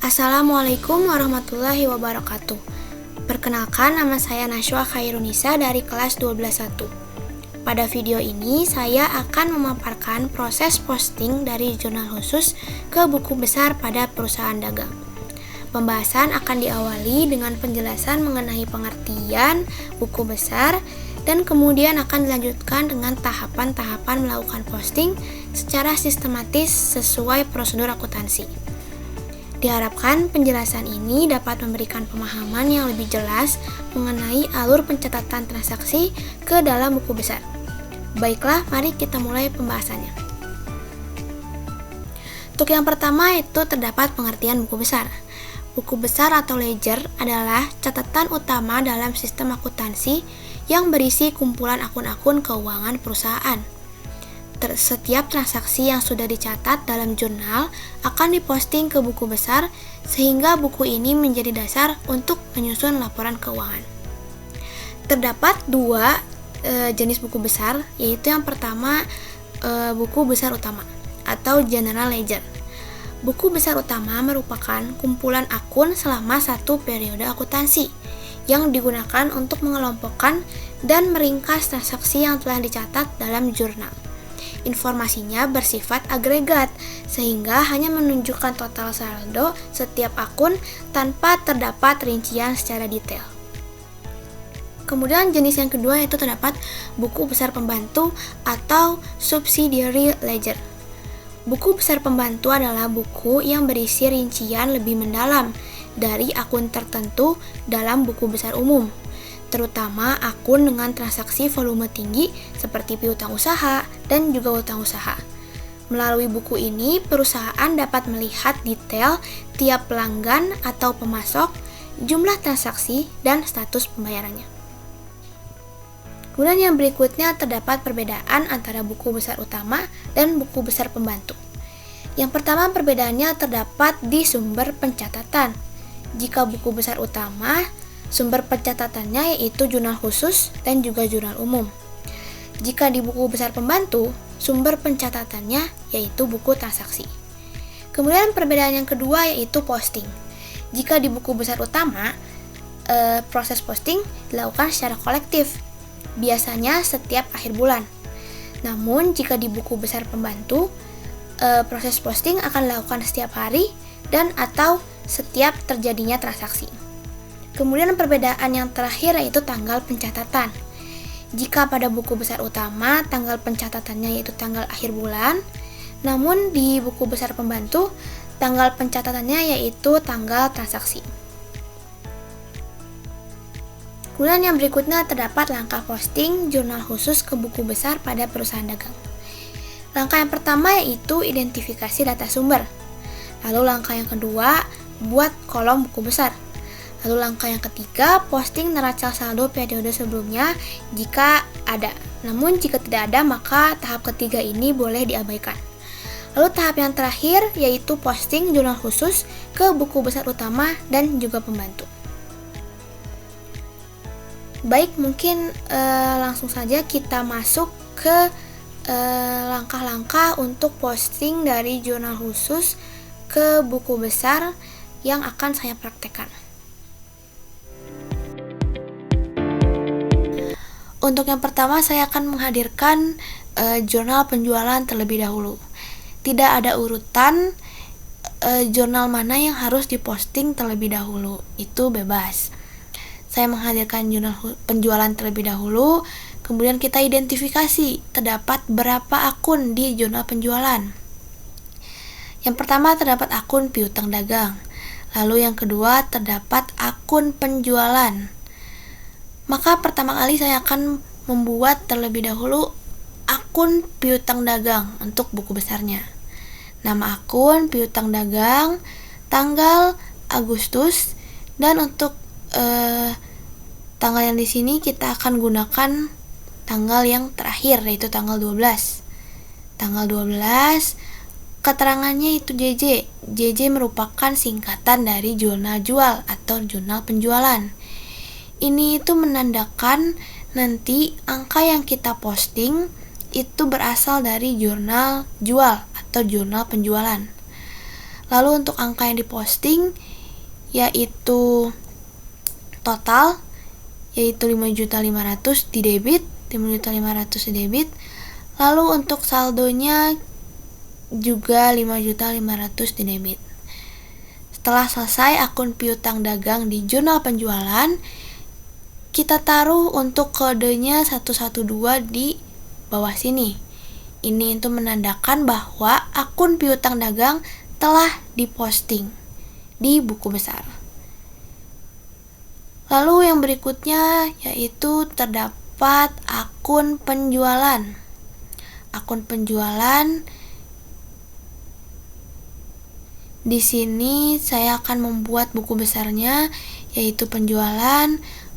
Assalamualaikum warahmatullahi wabarakatuh. Perkenalkan, nama saya Nashwa Khairunisa dari kelas 12.1. Pada video ini, saya akan memaparkan proses posting dari jurnal khusus ke buku besar pada perusahaan dagang. Pembahasan akan diawali dengan penjelasan mengenai pengertian buku besar, dan kemudian akan dilanjutkan dengan tahapan-tahapan melakukan posting secara sistematis sesuai prosedur akuntansi. Diharapkan penjelasan ini dapat memberikan pemahaman yang lebih jelas mengenai alur pencatatan transaksi ke dalam buku besar. Baiklah, mari kita mulai pembahasannya. Untuk yang pertama itu terdapat pengertian buku besar. Buku besar atau ledger adalah catatan utama dalam sistem akuntansi yang berisi kumpulan akun-akun keuangan perusahaan. Setiap transaksi yang sudah dicatat dalam jurnal akan diposting ke buku besar sehingga buku ini menjadi dasar untuk menyusun laporan keuangan. Terdapat dua jenis buku besar, yaitu yang pertama buku besar utama atau general ledger. Buku besar utama merupakan kumpulan akun selama satu periode akuntansi yang digunakan untuk mengelompokkan dan meringkas transaksi yang telah dicatat dalam jurnal. Informasinya bersifat agregat, sehingga hanya menunjukkan total saldo setiap akun tanpa terdapat rincian secara detail. Kemudian jenis yang kedua yaitu terdapat buku besar pembantu atau subsidiary ledger. Buku besar pembantu adalah buku yang berisi rincian lebih mendalam dari akun tertentu dalam buku besar umum, terutama akun dengan transaksi volume tinggi seperti piutang usaha dan juga utang usaha. Melalui buku ini, perusahaan dapat melihat detail tiap pelanggan atau pemasok, jumlah transaksi, dan status pembayarannya. Kemudian yang berikutnya terdapat perbedaan antara buku besar utama dan buku besar pembantu. Yang pertama, perbedaannya terdapat di sumber pencatatan. Jika buku besar utama, sumber pencatatannya yaitu jurnal khusus dan juga jurnal umum. Jika di buku besar pembantu, sumber pencatatannya yaitu buku transaksi. Kemudian perbedaan yang kedua yaitu posting. Jika di buku besar utama, proses posting dilakukan secara kolektif, biasanya setiap akhir bulan. Namun jika di buku besar pembantu, proses posting akan dilakukan setiap hari dan atau setiap terjadinya transaksi. Kemudian perbedaan yang terakhir yaitu tanggal pencatatan. Jika pada buku besar utama, tanggal pencatatannya yaitu tanggal akhir bulan, namun di buku besar pembantu, tanggal pencatatannya yaitu tanggal transaksi. Kemudian yang berikutnya terdapat langkah posting jurnal khusus ke buku besar pada perusahaan dagang. Langkah yang pertama yaitu identifikasi data sumber. Lalu langkah yang kedua, buat kolom buku besar. Lalu langkah yang ketiga, posting neraca saldo periode sebelumnya jika ada. Namun jika tidak ada, maka tahap ketiga ini boleh diabaikan. Lalu tahap yang terakhir yaitu posting jurnal khusus ke buku besar utama dan juga pembantu. Baik, mungkin langsung saja kita masuk ke langkah-langkah untuk posting dari jurnal khusus ke buku besar yang akan saya praktekkan. Untuk yang pertama, saya akan menghadirkan jurnal penjualan terlebih dahulu. Tidak ada urutan jurnal mana yang harus diposting terlebih dahulu, itu bebas. Saya menghadirkan jurnal penjualan terlebih dahulu, kemudian kita identifikasi terdapat berapa akun di jurnal penjualan. Yang pertama terdapat akun piutang dagang, lalu yang kedua terdapat akun penjualan. Maka pertama kali saya akan membuat terlebih dahulu akun piutang dagang untuk buku besarnya. Nama akun piutang dagang, tanggal Agustus, dan untuk tanggal yang di sini kita akan gunakan tanggal yang terakhir yaitu tanggal 12. Tanggal 12, keterangannya itu JJ. JJ merupakan singkatan dari jurnal jual atau jurnal penjualan. Ini itu menandakan nanti angka yang kita posting itu berasal dari jurnal jual atau jurnal penjualan. Lalu untuk angka yang diposting yaitu total, yaitu 5.500.000 di debit, 5.500.000 di debit. Lalu untuk saldonya juga 5.500.000 di debit. Setelah selesai akun piutang dagang di jurnal penjualan, kita taruh untuk kodenya 112 di bawah sini. Ini untuk menandakan bahwa akun piutang dagang telah diposting di buku besar. Lalu yang berikutnya yaitu terdapat akun penjualan. Akun penjualan di sini saya akan membuat buku besarnya, yaitu penjualan.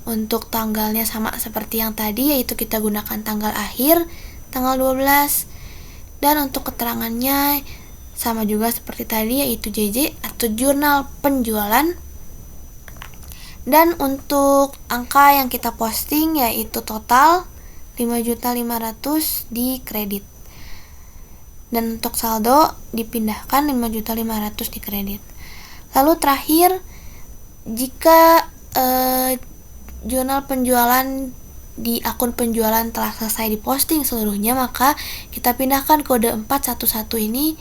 Untuk tanggalnya sama seperti yang tadi, yaitu kita gunakan tanggal akhir, tanggal 12. Dan untuk keterangannya sama juga seperti tadi, yaitu JJ atau jurnal penjualan. Dan untuk angka yang kita posting yaitu total 5.500.000 di kredit. Dan untuk saldo dipindahkan 5.500.000 di kredit. Lalu terakhir, jika jurnal penjualan di akun penjualan telah selesai diposting seluruhnya, maka kita pindahkan kode 411 ini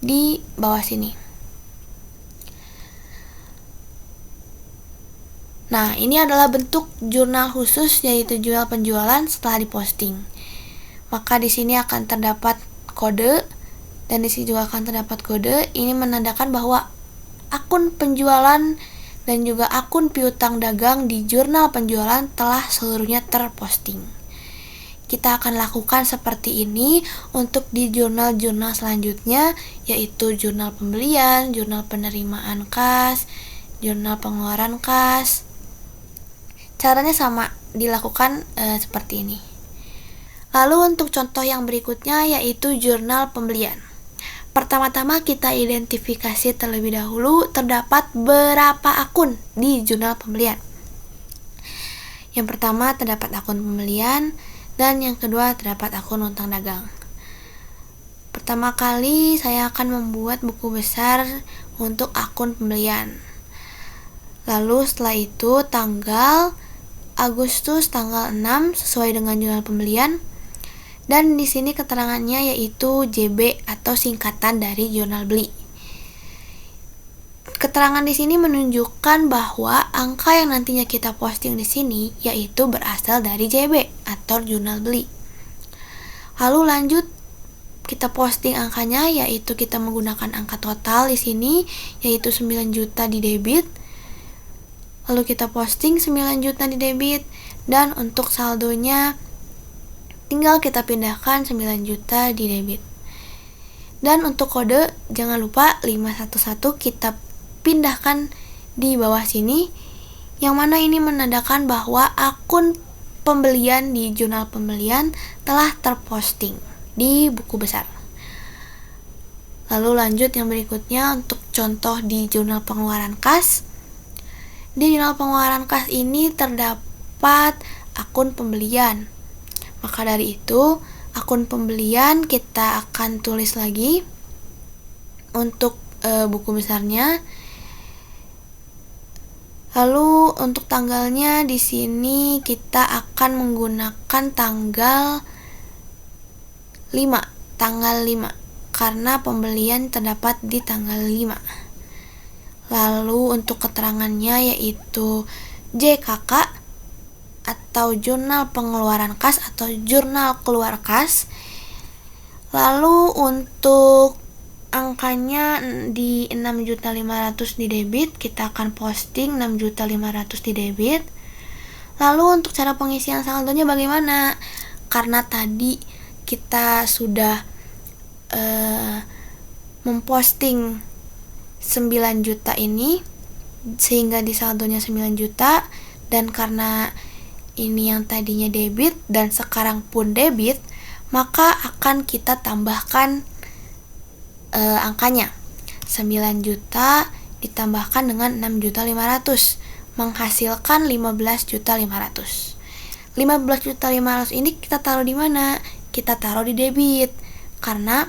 di bawah sini. Nah, ini adalah bentuk jurnal khusus, yaitu jurnal penjualan setelah diposting. Maka di sini akan terdapat kode, dan di sini juga akan terdapat kode. Ini menandakan bahwa akun penjualan dan juga akun piutang dagang di jurnal penjualan telah seluruhnya terposting. Kita akan lakukan seperti ini untuk di jurnal-jurnal selanjutnya, yaitu jurnal pembelian, jurnal penerimaan kas, jurnal pengeluaran kas. Caranya sama, dilakukan seperti ini. Lalu untuk contoh yang berikutnya yaitu jurnal pembelian. Pertama-tama kita identifikasi terlebih dahulu terdapat berapa akun di jurnal pembelian. Yang pertama terdapat akun pembelian, dan yang kedua terdapat akun utang dagang. Pertama kali saya akan membuat buku besar untuk akun pembelian. Lalu setelah itu tanggal Agustus tanggal 6 sesuai dengan jurnal pembelian. Dan di sini keterangannya yaitu JB atau singkatan dari jurnal beli. Keterangan di sini menunjukkan bahwa angka yang nantinya kita posting di sini yaitu berasal dari JB atau jurnal beli. Lalu lanjut kita posting angkanya, yaitu kita menggunakan angka total di sini yaitu 9 juta di debit. Lalu kita posting 9 juta di debit, dan untuk saldonya tinggal kita pindahkan 9 juta di debit. Dan untuk kode jangan lupa 511 kita pindahkan di bawah sini, yang mana ini menandakan bahwa akun pembelian di jurnal pembelian telah terposting di buku besar. Lalu lanjut yang berikutnya untuk contoh di jurnal pengeluaran kas. Di jurnal pengeluaran kas ini terdapat akun pembelian. Maka dari itu, akun pembelian kita akan tulis lagi untuk buku besarnya. Lalu untuk tanggalnya di sini kita akan menggunakan tanggal 5 karena pembelian terdapat di tanggal 5. Lalu untuk keterangannya yaitu JKK atau jurnal pengeluaran kas atau jurnal keluar kas. Lalu untuk angkanya di 6.500.000 di debit, kita akan posting 6.500.000 di debit. Lalu untuk cara pengisian saldonya bagaimana? Karena tadi kita sudah memposting 9 juta ini, sehingga di saldonya 9 juta, dan karena ini yang tadinya debit dan sekarang pun debit, maka akan kita tambahkan angkanya 9 juta ditambahkan dengan 6.500.000 menghasilkan 15.500.000. 15.500.000 ini kita taruh di mana? Kita taruh di debit, karena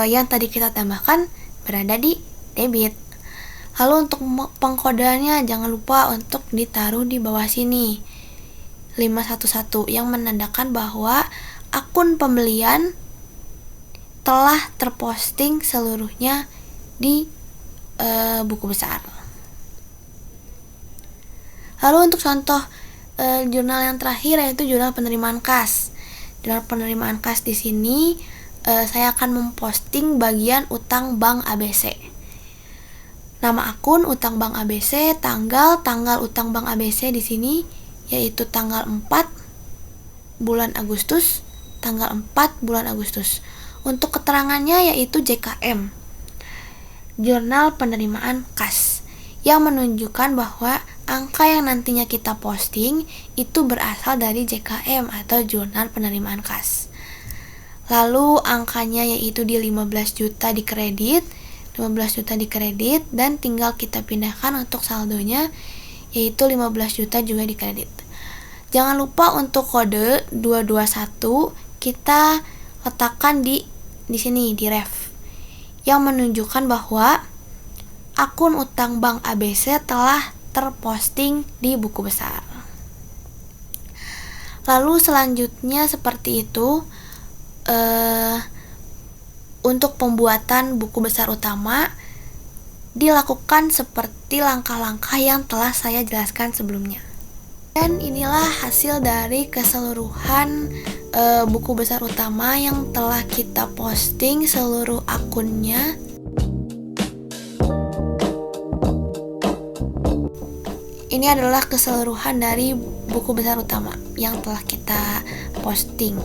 yang tadi kita tambahkan berada di debit. Lalu untuk pengkodeannya jangan lupa untuk ditaruh di bawah sini 511 yang menandakan bahwa akun pembelian telah terposting seluruhnya di buku besar. Lalu untuk contoh jurnal yang terakhir yaitu jurnal penerimaan kas. Jurnal penerimaan kas di sini saya akan memposting bagian utang Bank ABC. Nama akun utang Bank ABC, tanggal utang Bank ABC di sini yaitu tanggal 4 bulan Agustus, tanggal 4 bulan Agustus. Untuk keterangannya yaitu JKM, Jurnal Penerimaan Kas, yang menunjukkan bahwa angka yang nantinya kita posting itu berasal dari JKM atau Jurnal Penerimaan Kas. Lalu angkanya yaitu di 15 juta di kredit, 15 juta di kredit, dan tinggal kita pindahkan untuk saldonya yaitu 15 juta juga di kredit. Jangan lupa untuk kode 221 kita letakkan di sini di ref yang menunjukkan bahwa akun utang Bank ABC telah terposting di buku besar. Lalu selanjutnya seperti itu untuk pembuatan buku besar utama dilakukan seperti langkah-langkah yang telah saya jelaskan sebelumnya. Dan inilah hasil dari keseluruhan buku besar utama yang telah kita posting seluruh akunnya. Ini adalah keseluruhan dari buku besar utama yang telah kita posting.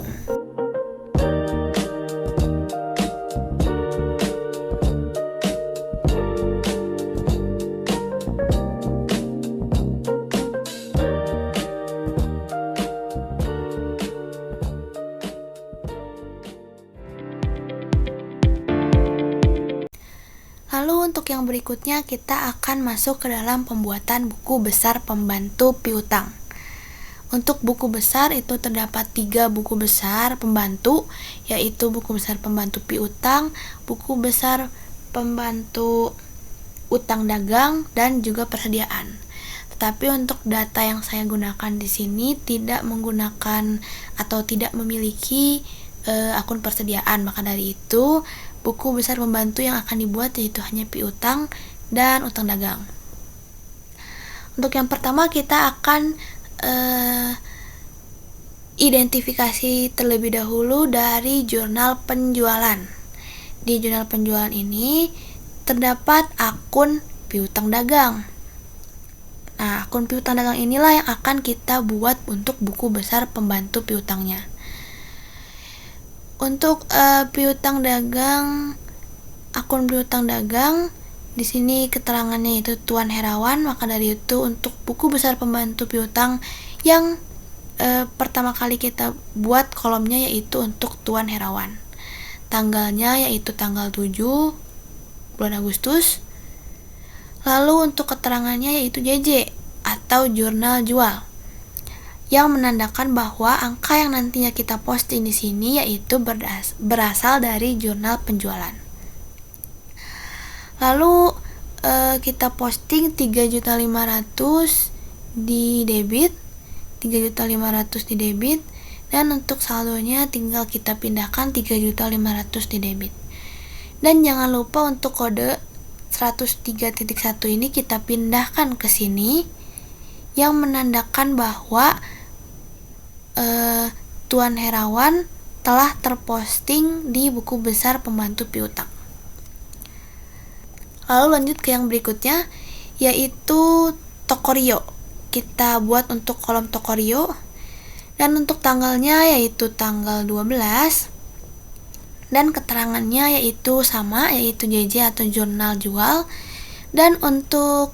Lalu untuk yang berikutnya kita akan masuk ke dalam pembuatan buku besar pembantu piutang. Untuk buku besar itu terdapat 3 buku besar pembantu, yaitu buku besar pembantu piutang, buku besar pembantu utang dagang, dan juga persediaan. Tetapi untuk data yang saya gunakan di sini tidak menggunakan atau tidak memiliki akun persediaan, maka dari itu buku besar pembantu yang akan dibuat yaitu hanya piutang dan utang dagang. Untuk yang pertama kita akan identifikasi terlebih dahulu dari jurnal penjualan. Di jurnal penjualan ini terdapat akun piutang dagang. Nah, akun piutang dagang inilah yang akan kita buat untuk buku besar pembantu piutangnya. Untuk piutang dagang, akun piutang dagang di sini keterangannya itu Tuan Herawan, maka dari itu untuk buku besar pembantu piutang yang pertama kali kita buat kolomnya yaitu untuk Tuan Herawan. Tanggalnya yaitu tanggal 7 bulan Agustus. Lalu untuk keterangannya yaitu JJ atau jurnal jual, yang menandakan bahwa angka yang nantinya kita posting di sini yaitu berasal dari jurnal penjualan. Lalu kita posting 3.500 di debit, 3.500 di debit, dan untuk saldonya tinggal kita pindahkan 3.500 di debit. Dan jangan lupa untuk kode 103.1 ini kita pindahkan ke sini yang menandakan bahwa Tuan Herawan telah terposting di buku besar pembantu piutang. Lalu lanjut ke yang berikutnya yaitu Tokorio. Kita buat untuk kolom Tokorio dan untuk tanggalnya yaitu tanggal 12 dan keterangannya yaitu sama yaitu JJ atau jurnal jual, dan untuk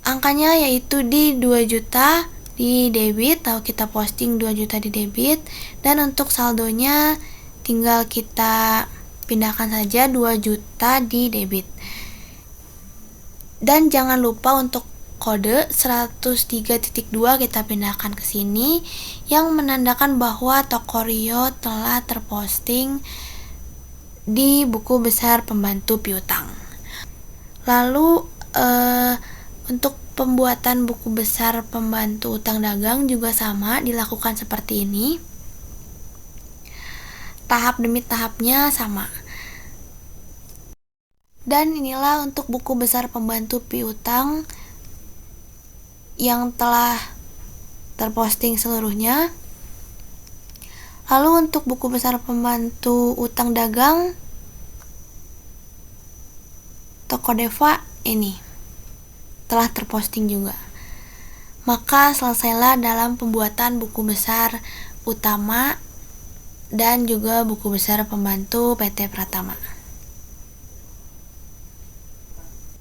angkanya yaitu di 2 juta di debit, atau kita posting 2 juta di debit, dan untuk saldonya tinggal kita pindahkan saja 2 juta di debit. Dan jangan lupa untuk kode 103.2 kita pindahkan ke sini yang menandakan bahwa Tokorio telah terposting di buku besar pembantu piutang. Lalu untuk pembuatan buku besar pembantu utang dagang juga sama, dilakukan seperti ini. Tahap demi tahapnya sama. Dan inilah untuk buku besar pembantu piutang yang telah terposting seluruhnya. Lalu untuk buku besar pembantu utang dagang Tokodeva ini telah terposting juga. Maka selesailah dalam pembuatan buku besar utama dan juga buku besar pembantu PT Pratama.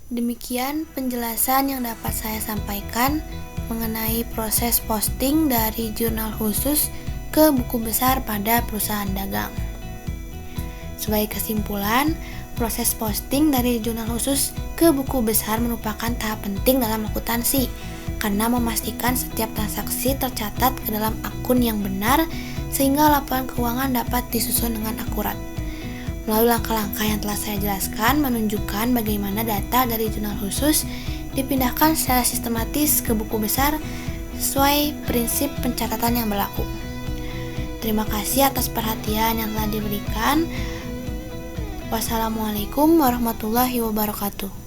Demikian penjelasan yang dapat saya sampaikan mengenai proses posting dari jurnal khusus ke buku besar pada perusahaan dagang. Sebagai kesimpulan, proses posting dari jurnal khusus ke buku besar merupakan tahap penting dalam akuntansi karena memastikan setiap transaksi tercatat ke dalam akun yang benar sehingga laporan keuangan dapat disusun dengan akurat. Melalui langkah-langkah yang telah saya jelaskan menunjukkan bagaimana data dari jurnal khusus dipindahkan secara sistematis ke buku besar sesuai prinsip pencatatan yang berlaku. Terima kasih atas perhatian yang telah diberikan. Wassalamualaikum warahmatullahi wabarakatuh.